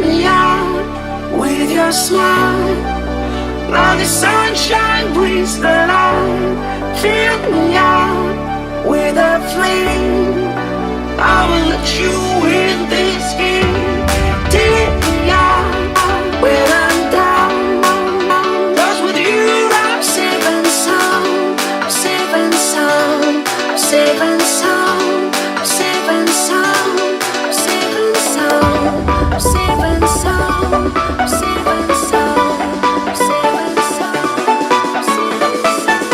me out with your smile. Now the sunshine brings the light. Fill me out with a flame. I will let you in this game. Take me out when I'm down. 'Cause with you I'm safe and sound. I'm safe and sound. I'm safe and sound. I'm safe and sound. I'm safe and sound. I'm safe and sound. I'm safe and sound. I'm safe and sound. I'm safe and sound.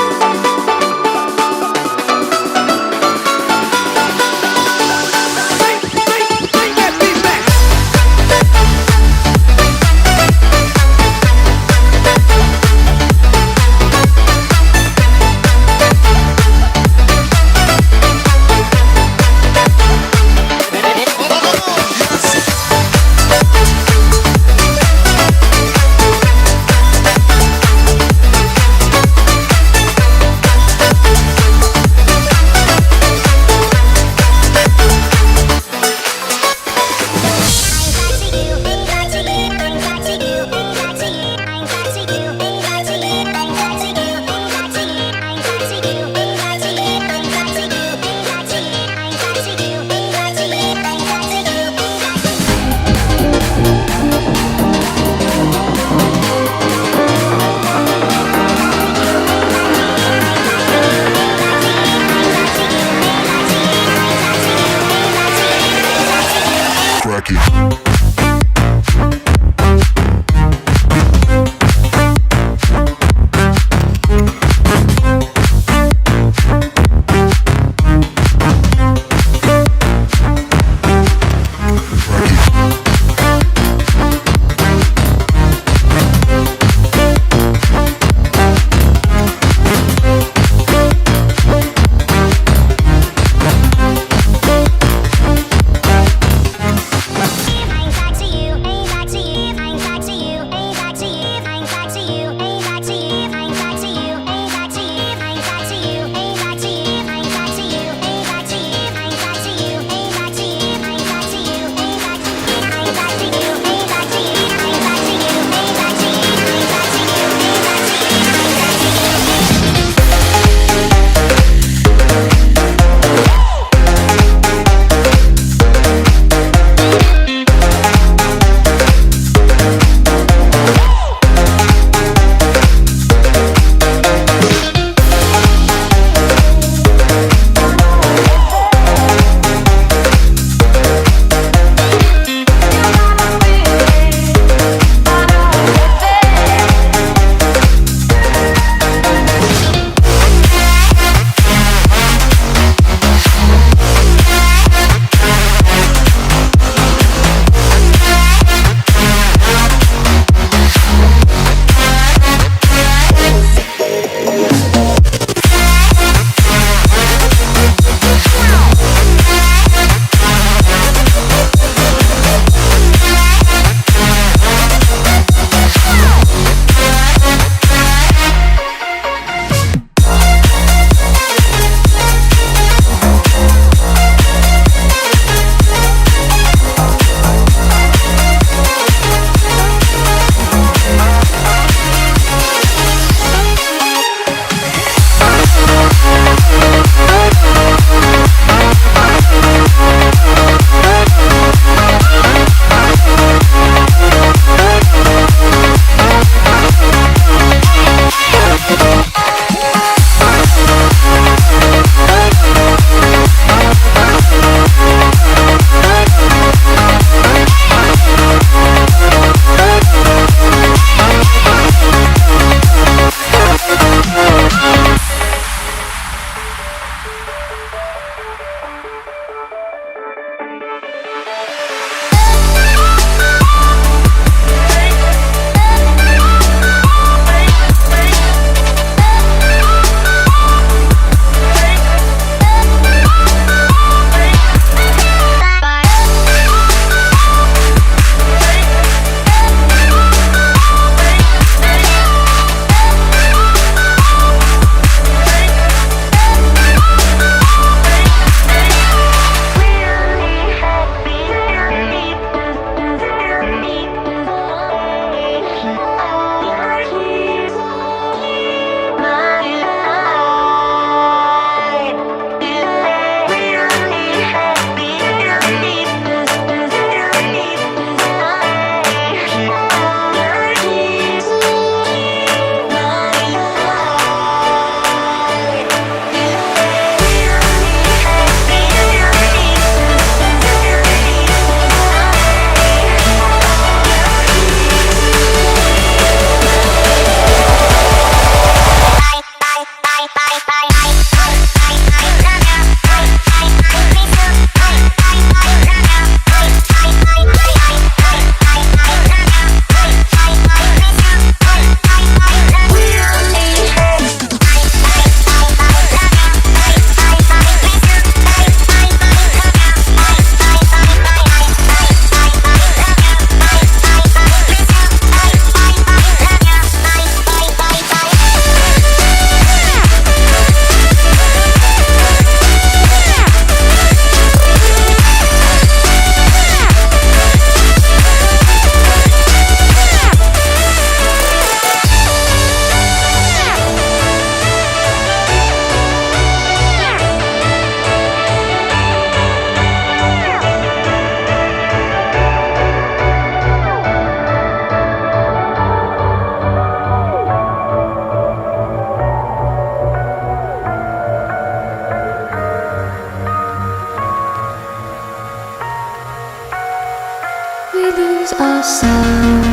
We lose ourselves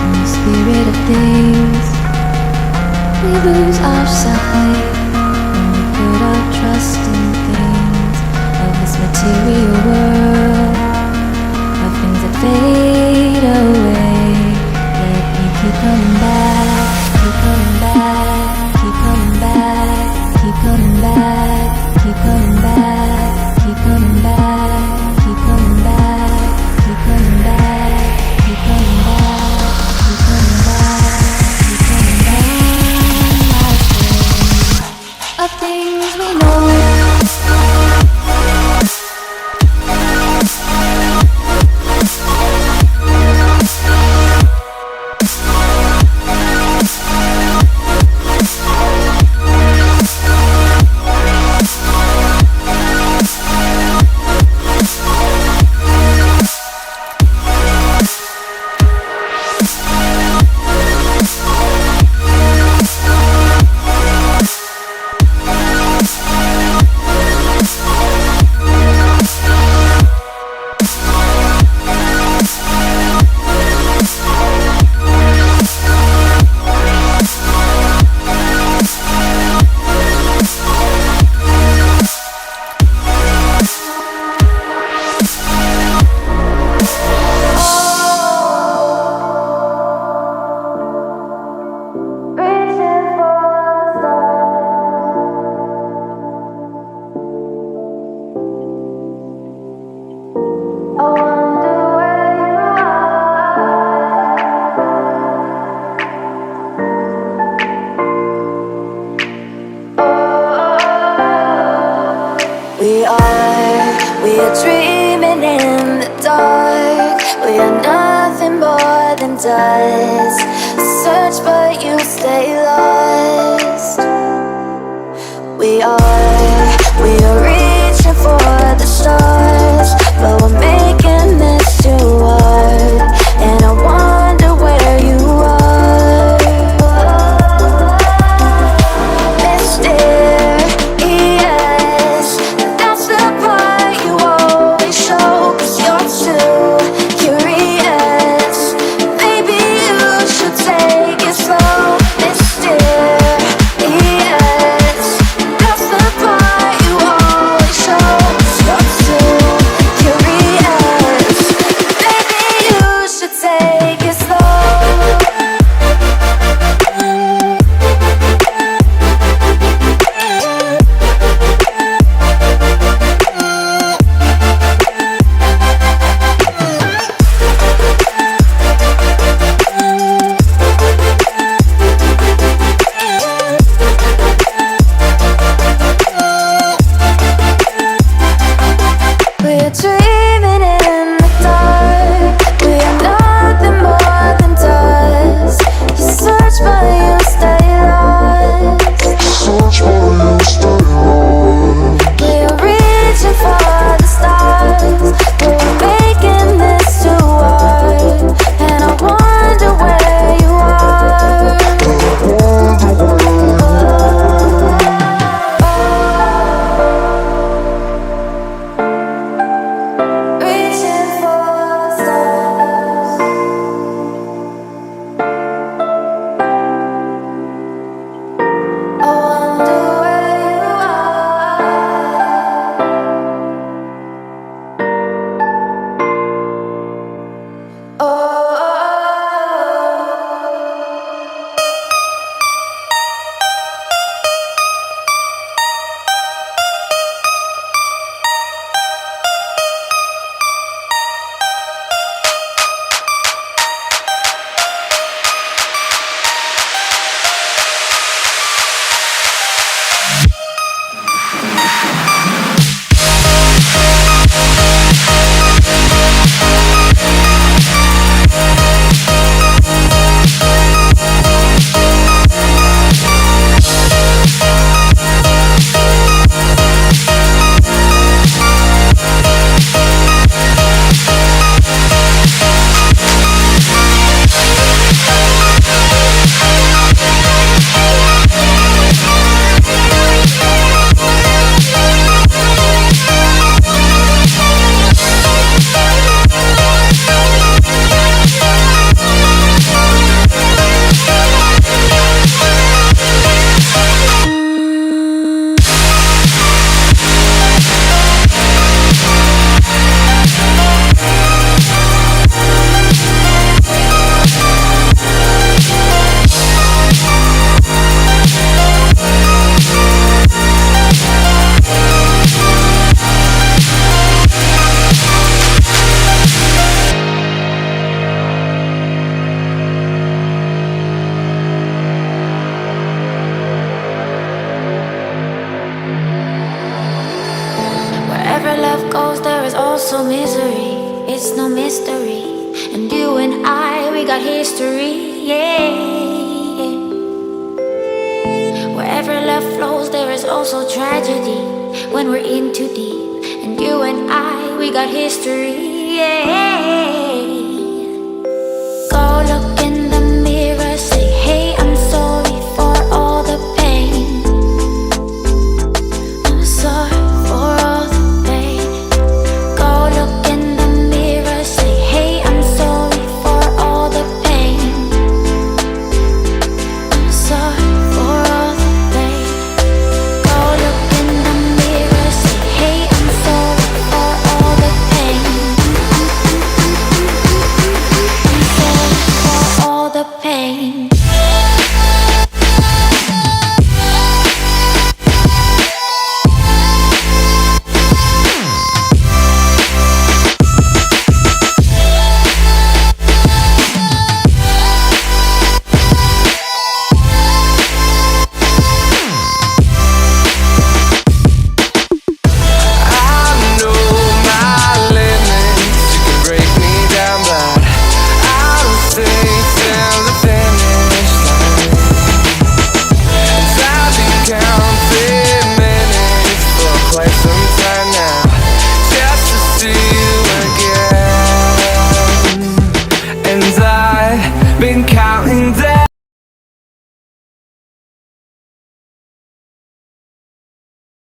in the spirit of things. We lose our sight when we put our trust in things of this material world, of things that fade away. Let me keep coming back, keep coming back, keep coming back, keep coming back, keep coming back, keep coming back, keep coming back, keep coming back, keep coming back, keep coming back, keep coming back. Of things we know. We are dreaming in the dark. We are nothing more than dust. Search but you stay lost. We are reaching for the stars, but we're making this too hard. And I wonder where you are. Mysterious, that's the part you always show. 'Cause you're too curious. Maybe you should is no mystery. And you and I, we got history, yeah. Wherever love flows, there is also tragedy when we're in too deep. And you and I, we got history, yeah.